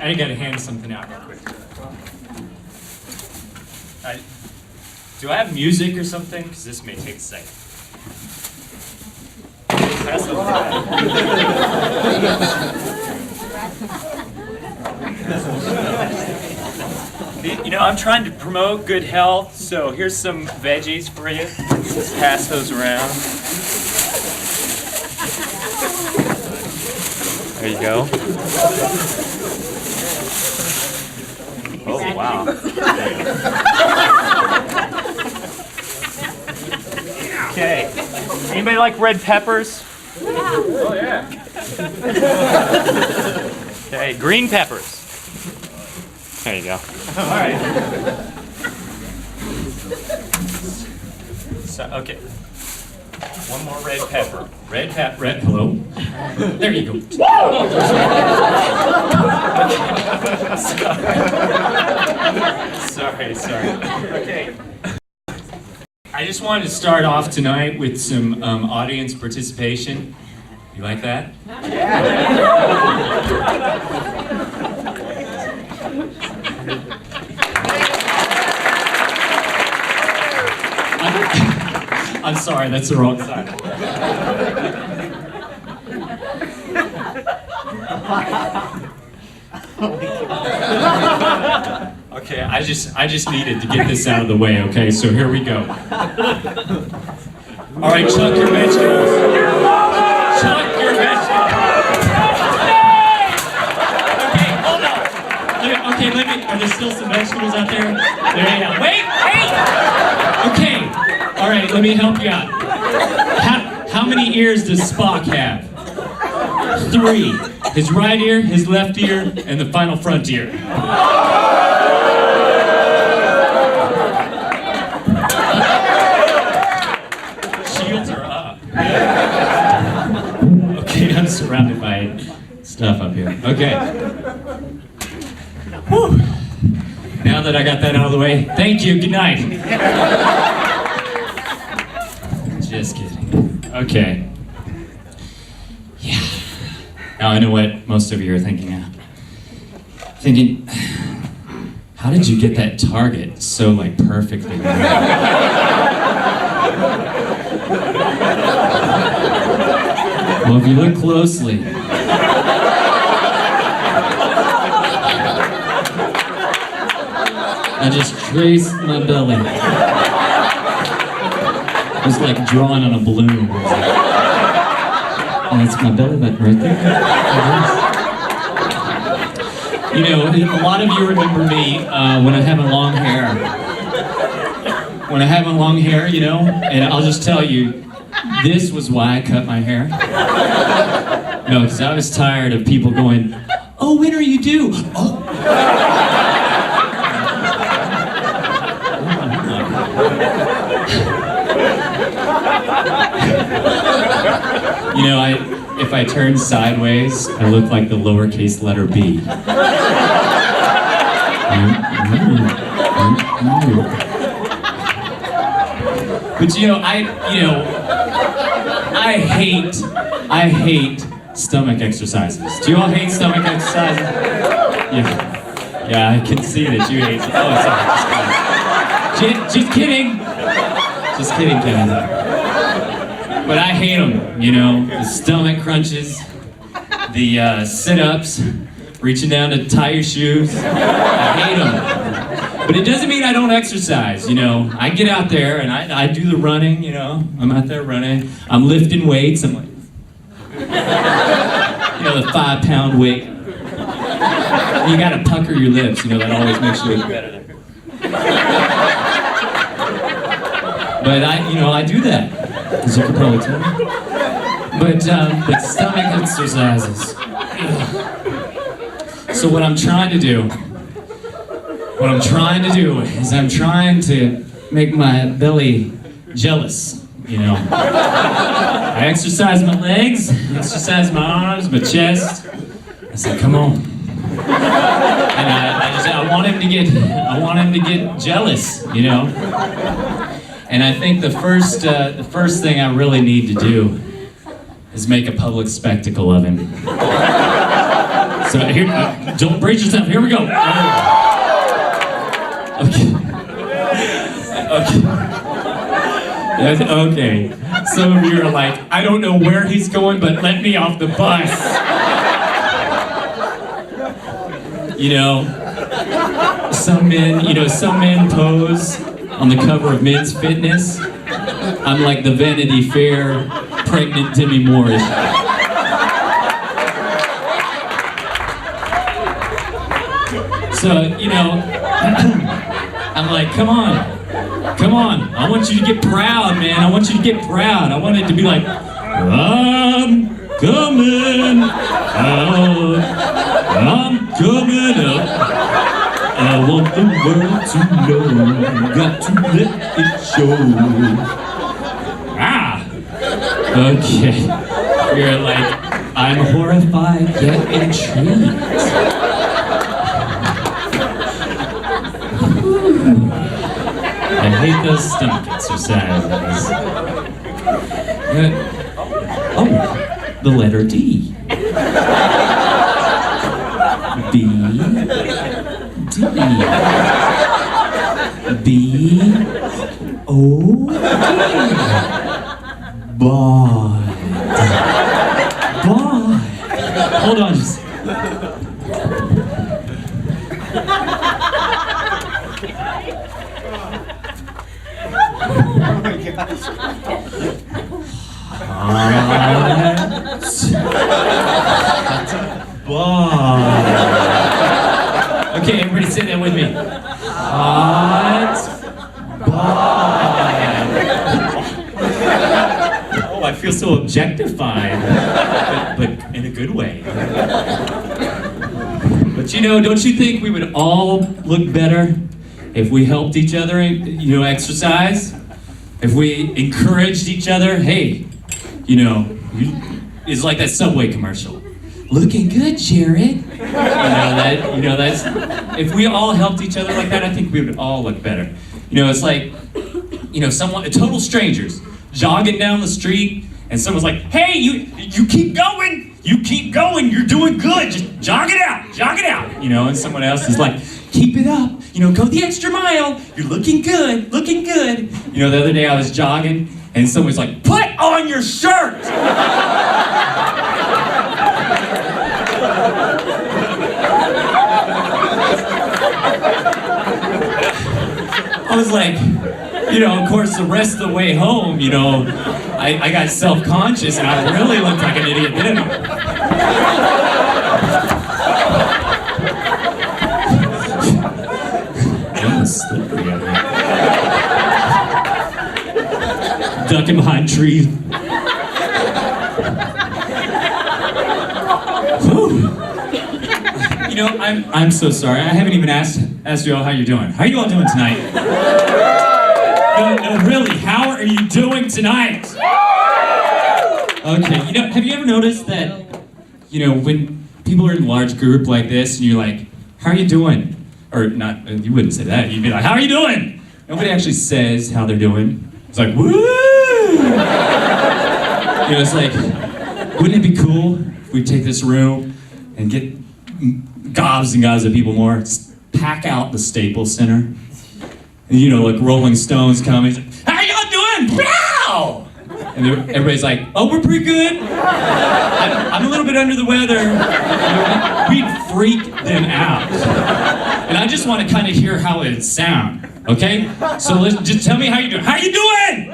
I gotta hand something out real quick. Do I have music or something? Because this may take a second. Pass it on. You know, I'm trying to promote good health, so here's some veggies for you. Let's pass those around. There you go. Oh, wow. Okay. Anybody like red peppers? Oh, yeah. Okay, green peppers. There you go. All right. So, okay. One more red pepper. Hello. There you go. Sorry. Okay. I just wanted to start off tonight with some audience participation. You like that? Yeah. I'm sorry, that's the wrong side. Okay, I just needed to get this out of the way, okay? So here we go. All right, chuck your vegetables. Chuck your vegetables. Okay, hold on. Are there still some vegetables out there? There you go. Wait! Okay, all right, let me help you out. How many ears does Spock have? 3. His right ear, his left ear, and the final front ear. Shields are up. Okay, I'm surrounded by stuff up here. Okay. Whew. Now that I got that out of the way, thank you, good night. Just kidding. Okay. Yeah. Now I know what most of you are thinking now. Thinking, how did you get that target so perfectly? Well, if you look closely, I just traced my belly. It was like drawing on a balloon. And it's my belly button right there. You know, a lot of you remember me when I have long hair. When I have long hair, you know, and I'll just tell you, this was why I cut my hair. No, because I was tired of people going, "Oh, when are you due?" Oh. You know, if I turn sideways, I look like the lowercase letter B. But I hate stomach exercises. Do you all hate stomach exercises? Yeah, I can see that you hate. Oh, sorry. Just kidding. Just kidding, Kevin. But I hate them, you know, the stomach crunches, the sit-ups, reaching down to tie your shoes. I hate them. But it doesn't mean I don't exercise, you know. I get out there and I do the running, you know. I'm out there running. I'm lifting weights. I'm like, you know, the 5-pound weight. You gotta pucker your lips, you know, that always makes you look better. But I do that. As you can probably tell. But stomach exercises. So what I'm trying to do is I'm trying to make my belly jealous, you know. I exercise my legs, exercise my arms, my chest. I said, come on. And I want him to get jealous, you know. And I think the first thing I really need to do is make a public spectacle of him. So here, don't brace yourself. Here we go. Okay. Okay. Okay. Some of you are like, I don't know where he's going, but let me off the bus. You know, some men pose on the cover of Men's Fitness. I'm like the Vanity Fair pregnant Demi Moore. So, you know, I'm like, come on, I want you to get proud, man. I want you to get proud. I want it to be like, I'm coming out, I'm coming up. I want the world to know, got to let it show. Okay. You're like, I'm horrified yet intrigued. I hate those stomach exercises. Oh, the letter D. B. D. B. O. Bye. Bye. Hold on. Okay, everybody say that with me. Hot Oh, I feel so objectified, but in a good way. But you know, don't you think we would all look better if we helped each other, you know, exercise? If we encouraged each other? Hey, you know, it's like that Subway commercial. Looking good, Jared. That's if we all helped each other like that, I think we would all look better. You know, it's like, you know, total strangers jogging down the street, and someone's like, hey, you keep going, you're doing good, just jog it out, you know, and someone else is like, keep it up, you know, go the extra mile, you're looking good. You know, the other day I was jogging, and someone's like, put on your shirt! I was like, you know, of course, the rest of the way home, you know, I got self-conscious and I really looked like an idiot, didn't I? That was slippery out there. Ducking behind trees. Whew. You know, I'm so sorry. I haven't even asked you all how you're doing. How are you all doing tonight? No, really, how are you doing tonight? Okay, you know, have you ever noticed that, you know, when people are in a large group like this and you're like, how are you doing? Or not, you wouldn't say that. You'd be like, how are you doing? Nobody actually says how they're doing. It's like, woo! You know, it's like, wouldn't it be cool if we take this room and get gobs and gobs of people more, pack out the Staples Center, and you know, like Rolling Stones come and how y'all doing? Wow! And everybody's like, oh, we're pretty good. I'm a little bit under the weather. We'd freak them out. And I just want to kind of hear how it sound, okay? So let's just tell me how you doing. How you doing?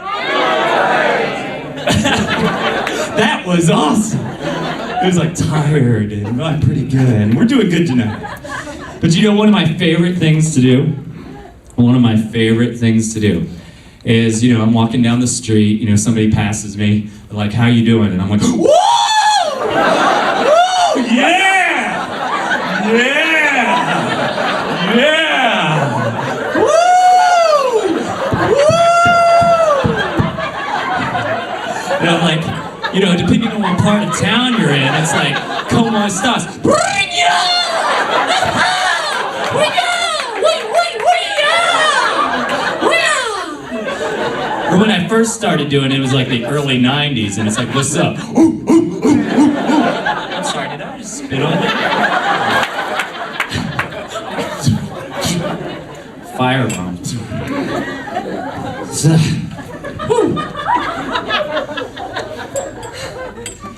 That was awesome. It was like tired and I'm pretty good. And we're doing good tonight. But you know, one of my favorite things to do is, you know, I'm walking down the street, you know, somebody passes me, they're like, how you doing? And I'm like, woo! Woo! Yeah! Yeah! Yeah! Woo! Woo! And I'm like, you know, depending on what part of town you're in, it's like, como estas? Bring ya! Or when I first started doing it, it was like the early 90s, and it's like, what's up? I'm sorry, did I just spit on you? firebombed. So, whew.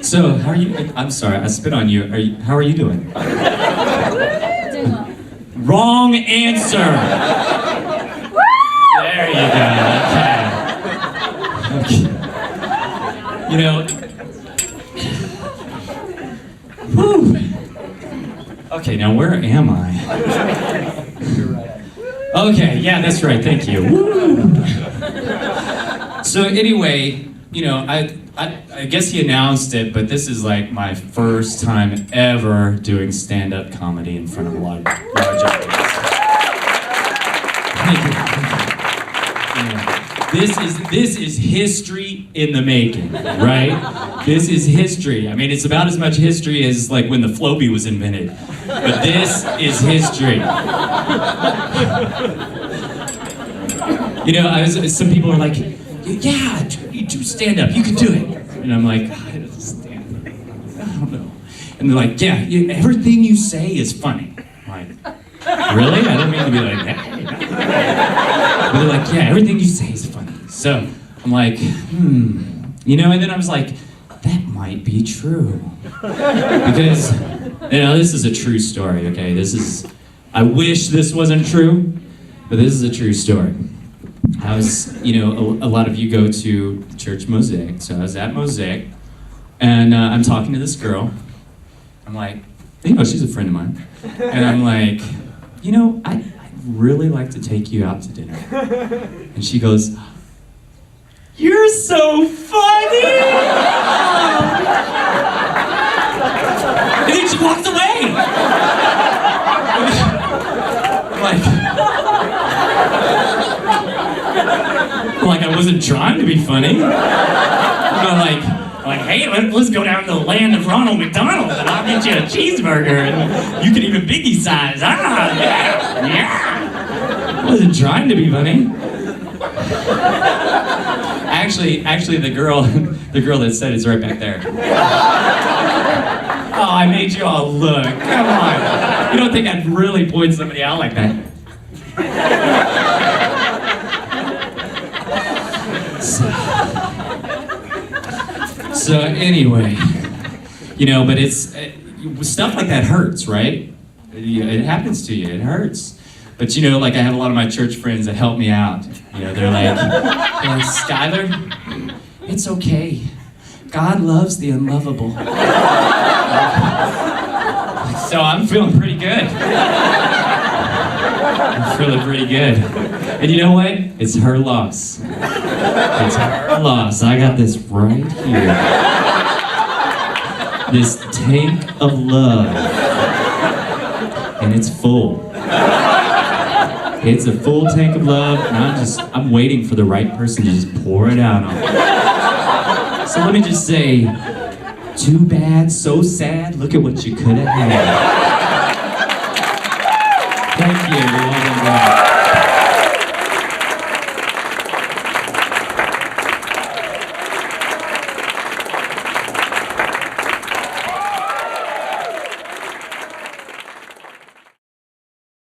So, how are you? I'm sorry, I spit on you. How are you doing? Doing well. Wrong answer. There you go. Okay. You know. Whew. Okay, now where am I? Okay, yeah, that's right. Thank you. Woo. So anyway, you know, I guess he announced it, but this is like my first time ever doing stand-up comedy in front of a large audience. Thank you. This is history in the making, right? This is history. I mean, it's about as much history as like when the Floby was invented. But this is history. You know, some people are like, yeah, you do stand up, you can do it. And I'm like, I don't stand up. I don't know. And they're like, yeah, everything you say is funny. I'm like, really? I don't mean to be like that. But they're like, yeah, everything you say is funny. So I'm like, you know, and then I was like, that might be true. Because, you know, this is a true story, okay? I wish this wasn't true, but this is a true story. I was, you know, a lot of you go to Church Mosaic, so I was at Mosaic, and I'm talking to this girl. I'm like, you know, she's a friend of mine. And I'm like, you know, I'd really like to take you out to dinner. And she goes, you're so funny! And then she walks away! Like I wasn't trying to be funny. I'm like, hey, let's go down to the land of Ronald McDonald and I'll get you a cheeseburger and you can even biggie size. Yeah. I wasn't trying to be funny. Actually, the girl that said it's right back there. Oh, I made you all look. Come on. You don't think I'd really point somebody out like that? So anyway, you know, but it's stuff like that hurts, right? It happens to you. It hurts. But you know, like I have a lot of my church friends that help me out. You know, they're like, Skyler, it's okay. God loves the unlovable. So I'm feeling pretty good. I'm feeling pretty good. And you know what? It's her loss. It's her loss. I got this right here. This tank of love. And it's full. It's a full tank of love, and I'm waiting for the right person to just pour it out on me. So let me just say, too bad, so sad, look at what you could have had.